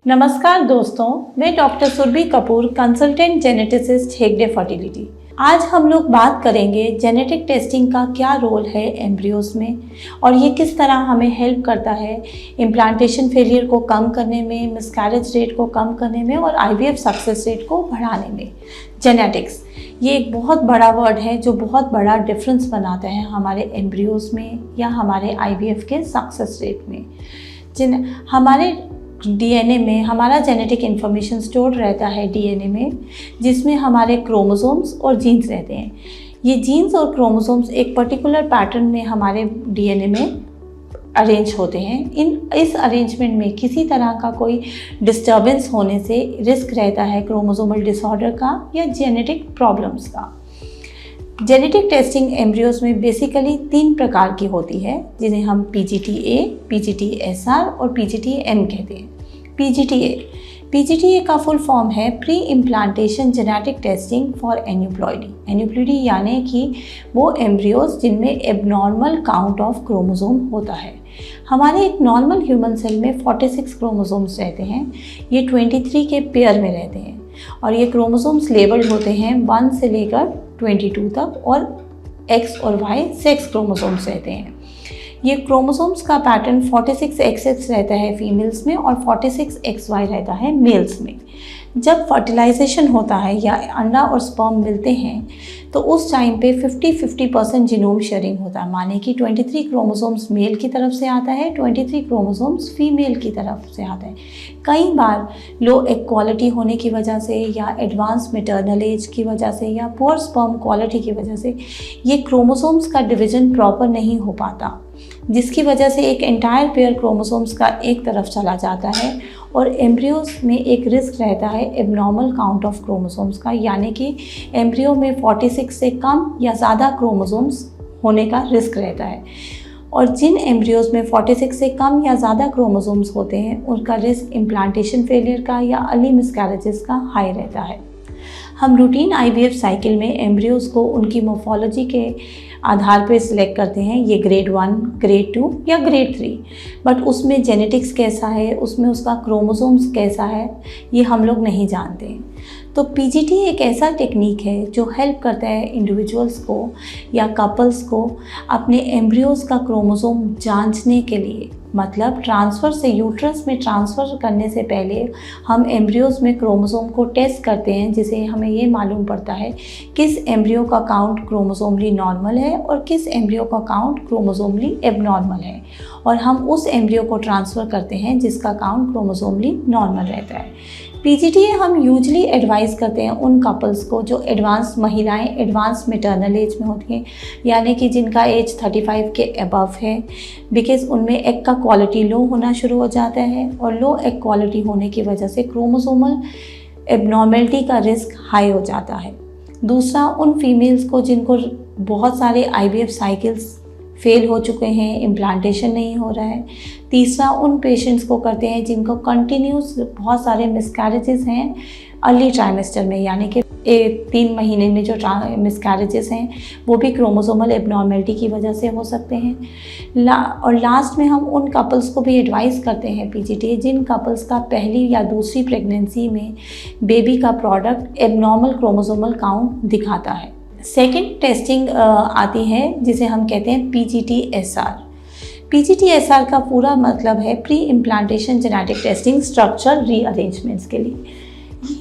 नमस्कार दोस्तों, मैं doctor Surabhi Kapoor, consultant geneticist, Hegde fertility. आज हम लोग बात करेंगे जेनेटिक टेस्टिंग का क्या रोल है एम्ब्रियोज में और ये किस तरह हमें हेल्प करता है इम्प्लांटेशन फेलियर को कम करने में, मिसकैरेज रेट को कम करने में और आईवीएफ सक्सेस रेट को बढ़ाने में। जेनेटिक्स ये एक बहुत बड़ा वर्ड है जो बहुत बड़ा डिफरेंस बनाता है हमारे एम्ब्रियोज में या हमारे आईवीएफ के सक्सेस रेट में। हमारे डीएनए में हमारा जेनेटिक इन्फॉर्मेशन स्टोर रहता है डीएनए में, जिसमें हमारे क्रोमोसोम्स और जीन्स रहते हैं। ये जीन्स और क्रोमोसोम्स एक पर्टिकुलर पैटर्न में हमारे डीएनए में अरेंज होते हैं। इस अरेंजमेंट में किसी तरह का कोई डिस्टर्बेंस होने से रिस्क रहता है क्रोमोसोमल डिसऑर्डर का या जेनेटिक प्रॉब्लम्स का। जेनेटिक टेस्टिंग एम्ब्रियोज में बेसिकली 3 प्रकार की होती है, जिन्हें हम PGT-A, PGT-SR और PGT-M कहते हैं। PGT-A का फुल फॉर्म है pre implantation genetic testing for aneuploidy. Aneuploidy यानी कि वो एम्ब्रियोज जिनमें एबनॉर्मल काउंट ऑफ क्रोमोसोम होता है। हमारे एक नॉर्मल ह्यूमन सेल में 46 क्रोमोसोम्स रहते हैं। ये 23 के पेयर में रहते हैं और ये क्रोमोसोम्स लेबल्ड होते हैं 1 से लेकर 22 तक, और X और Y सेक्स क्रोमोसोम्स रहते हैं। ये क्रोमोसोम्स का पैटर्न 46XX रहता है फीमेल्स में और 46XY रहता है मेल्स में। जब फर्टिलाइजेशन होता है या अंडा और स्पर्म मिलते हैं तो उस टाइम पे 50-50% जीनोम शेयरिंग होता है, माने कि 23 क्रोमोसोम्स मेल की तरफ से आता है, 23 क्रोमोसोम्स फीमेल की तरफ से आता है। कई बार लो एग क्वालिटी होने की वजह से या एडवांस मैटरनल एज की वजह से या पुअर स्पर्म क्वालिटी की वजह से ये क्रोमोसोम्स का डिवीज़न प्रॉपर नहीं हो पाता, जिसकी वजह से एक एंटायर पेयर क्रोमोसोम्स का एक तरफ चला जाता है और एम्ब्रियोज में एक रिस्क रहता है एबनॉर्मल काउंट ऑफ क्रोमोसोम्स का, यानी कि एम्ब्रियो में 46 से कम या ज़्यादा क्रोमोसोम्स होने का रिस्क रहता है। और जिन एम्ब्रियोज में 46 से कम या ज़्यादा क्रोमोसोम्स होते हैं उनका रिस्क इम्प्लांटेशन फेलियर का या अर्ली मिसकैरेजेस का हाई रहता है। हम रूटीन आईवीएफ साइकिल में एम्ब्रियोज को उनकी मोर्फोलॉजी के आधार पर सिलेक्ट करते हैं, ये ग्रेड 1, ग्रेड 2 या ग्रेड 3, बट उसमें जेनेटिक्स कैसा है, उसमें उसका क्रोमोसोम्स कैसा है, ये हम लोग नहीं जानते हैं। तो PGT एक ऐसा टेक्निक है जो हेल्प करता है इंडिविजुअल्स को या कपल्स को अपने एम्ब्रियोज का क्रोमोसोम जांचने के लिए। मतलब ट्रांसफ़र से यूट्रस में ट्रांसफ़र करने से पहले हम एम्ब्रियोज में क्रोमोसोम को टेस्ट करते हैं, जिसे हमें ये मालूम पड़ता है किस एम्ब्रियो का काउंट क्रोमोसोमली नॉर्मल है और किस एम्ब्रियो का काउंट क्रोमोसोमली एबनॉर्मल है, और हम उस एम्ब्रियो को ट्रांसफ़र करते हैं जिसका काउंट क्रोमोसोमली नॉर्मल रहता है। PGT-A हम यूजली एडवाइस करते हैं उन कपल्स को जो महिलाएं एडवांस मैटरनल एज में होती हैं, यानी कि जिनका एज 35 के अबव है, बिकॉज उनमें एग का क्वालिटी लो होना शुरू हो जाता है और लो एग क्वालिटी होने की वजह से क्रोमोसोमल एबनॉर्मेलिटी का रिस्क हाई हो जाता है। दूसरा, उन फीमेल्स को जिनको बहुत सारे IVF साइकिल्स फेल हो चुके हैं, इम्प्लांटेशन नहीं हो रहा है। तीसरा, उन पेशेंट्स को करते हैं जिनको कंटिन्यूस बहुत सारे मिसकैरेजेस हैं अर्ली ट्राइमेस्टर में, यानी कि 3 महीने में जो मिसकैरेजेस हैं वो भी क्रोमोसोमल एबनॉर्मेलिटी की वजह से हो सकते हैं। और लास्ट में हम उन कपल्स को भी एडवाइस करते हैं PGT जिन कपल्स का पहली या दूसरी प्रेगनेंसी में बेबी का प्रोडक्ट एबनॉर्मल क्रोमोसोमल काउंट दिखाता है। सेकेंड टेस्टिंग आती है जिसे हम कहते हैं PGT-SR। PGT-SR का पूरा मतलब है pre implantation genetic testing structure rearrangements के लिए।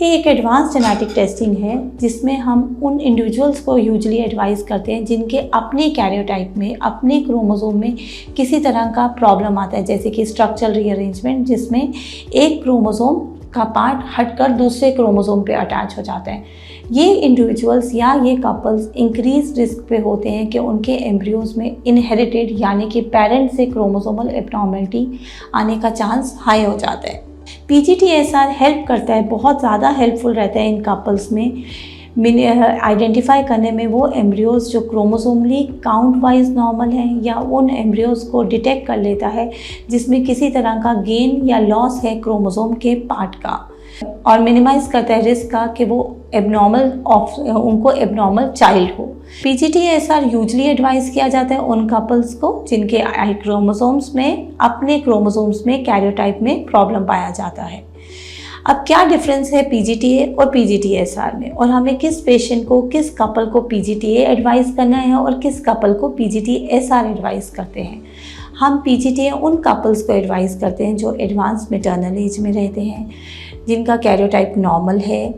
ये एक एडवांस जेनेटिक टेस्टिंग है जिसमें हम उन इंडिविजुअल्स को यूजुअली एडवाइस करते हैं जिनके अपने कैरियोटाइप में, अपने क्रोमोसोम में किसी तरह का प्रॉब्लम आता है, जैसे कि स्ट्रक्चरल रीअरेंजमेंट, जिसमें एक क्रोमोसोम का पार्ट हटकर दूसरे क्रोमोसोम पे अटैच हो जाता है। ये इंडिविजुअल्स या ये कपल्स इंक्रीज रिस्क पे होते हैं कि उनके एम्ब्रियोज में इनहेरिटेड यानी कि पेरेंट से क्रोमोसोमल एबनॉर्मेलिटी आने का चांस हाई हो जाता है। PGT-SR हेल्प करता है, बहुत ज़्यादा हेल्पफुल रहता है इन कपल्स में आइडेंटिफाई करने में वो एम्ब्रियोज जो क्रोमोसोमली काउंट वाइज नॉर्मल हैं, या उन एम्ब्रियोज को डिटेक्ट कर लेता है जिसमें किसी तरह का गेन या लॉस है क्रोमोसोम के पार्ट का, और मिनिमाइज करता है रिस्क का कि वो उनको एबनॉर्मल चाइल्ड हो। PGT-SR यूजली एडवाइस किया जाता है उन कपल्स को जिनके क्रोमोसोम्स में, अपने क्रोमोसोम्स में कैरियोटाइप में प्रॉब्लम पाया जाता है। अब क्या डिफरेंस है पीजीटीए और पीजीटीएसआर में, और हमें किस पेशेंट को, किस कपल को पीजीटीए एडवाइस करना है और किस कपल को पीजीटीएसआर एडवाइस करते हैं। हम पीजीटीए उन कपल्स को एडवाइस करते हैं जो एडवांस मैटरनल एज में रहते हैं, जिनका कैरियोटाइप नॉर्मल है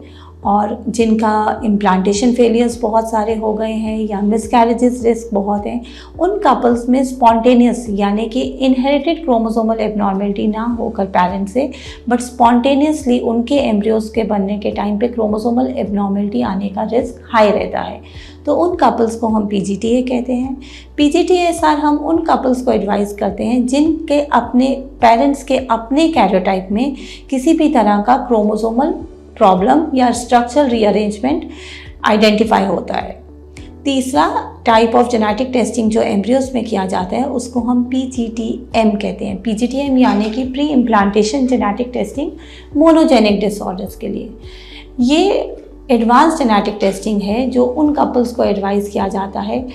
और जिनका इम्प्लांटेशन फेलियर्स बहुत सारे हो गए हैं या मिसकैरेजेस रिस्क बहुत हैं। उन कपल्स में स्पॉन्टेनियस यानी कि इनहेरिटेड क्रोमोसोमल एबनॉर्मेलिटी ना होकर पेरेंट से, बट स्पॉन्टेनियसली उनके एम्ब्रियोज के बनने के टाइम पे क्रोमोसोमल एबनॉर्मेलिटी आने का रिस्क हाई रहता है, तो उन कपल्स को हम पीजीटीए कहते हैं। पीजीटीएसआर हम उन कपल्स को एडवाइस करते हैं जिनके अपने पेरेंट्स के अपने कैरियोटाइप में किसी भी तरह का क्रोमोसोमल प्रॉब्लम या स्ट्रक्चरल रीअरेंजमेंट आइडेंटिफाई होता है। तीसरा टाइप ऑफ जेनेटिक टेस्टिंग जो एम्ब्रियोज में किया जाता है उसको हम पीजीटीएम कहते हैं। पीजीटीएम यानी कि pre implantation genetic testing monogenic disorders के लिए। ये एडवांस जेनेटिक टेस्टिंग है जो उन कपल्स को एडवाइस किया जाता है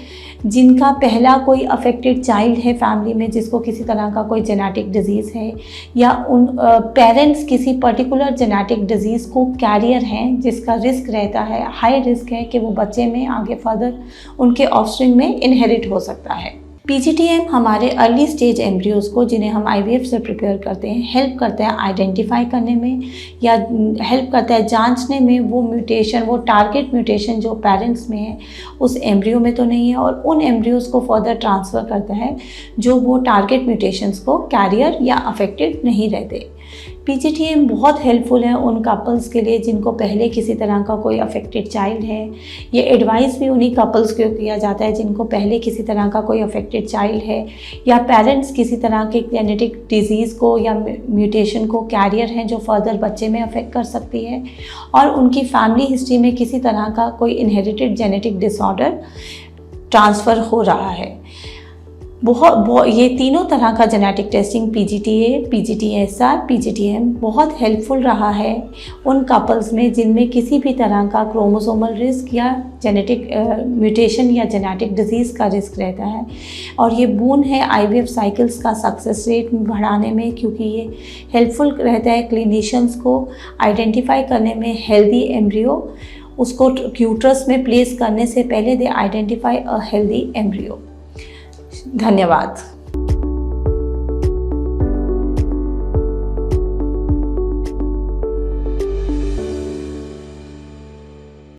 जिनका पहला कोई अफेक्टेड चाइल्ड है फैमिली में, जिसको किसी तरह का कोई जेनेटिक डिजीज़ है, या उन पेरेंट्स किसी पर्टिकुलर जेनेटिक डिजीज़ को कैरियर हैं जिसका रिस्क रहता है, हाई रिस्क है कि वो बच्चे में आगे फर्दर उनके ऑफस्प्रिंग में इनहेरिट हो सकता है। पीजीटीएम हमारे अर्ली स्टेज एम्ब्रियोज को, जिन्हें हम आईवीएफ से प्रिपेयर करते हैं, हेल्प करता है आइडेंटिफाई करने में या हेल्प करता है जांचने में वो म्यूटेशन, वो टारगेट म्यूटेशन जो पेरेंट्स में है उस एम्ब्रियो में तो नहीं है, और उन एम्ब्रियोज को फर्दर ट्रांसफ़र करता है जो वो टारगेट म्यूटेशंस को कैरियर या अफेक्टेड नहीं रहते। पीजीटीएम बहुत हेल्पफुल है उन कपल्स के लिए जिनको पहले किसी तरह का कोई अफेक्टेड चाइल्ड है। ये एडवाइस भी उन्हीं कपल्स को किया जाता है जिनको पहले किसी तरह का कोई अफेक्टेड चाइल्ड है या पेरेंट्स किसी तरह के जेनेटिक डिजीज़ को या म्यूटेशन को कैरियर हैं जो फर्दर बच्चे में अफेक्ट कर सकती है, और उनकी फैमिली हिस्ट्री में किसी तरह का कोई इनहेरिटेड जेनेटिक डिसऑर्डर ट्रांसफ़र हो रहा है। ये तीनों तरह का जेनेटिक टेस्टिंग पीजीटीए, पीजीटीएसआर, पीजीटीएम बहुत हेल्पफुल रहा है उन कपल्स में जिनमें किसी भी तरह का क्रोमोसोमल रिस्क या जेनेटिक म्यूटेशन या जेनेटिक डिजीज़ का रिस्क रहता है। और ये बून है आईवीएफ साइकिल्स का सक्सेस रेट बढ़ाने में, क्योंकि ये हेल्पफुल रहता है क्लिनिशियंस को आइडेंटिफाई करने में हेल्दी एम्ब्रियो, उसको यूट्रस में प्लेस करने से पहले they identify a healthy embryo. धन्यवाद।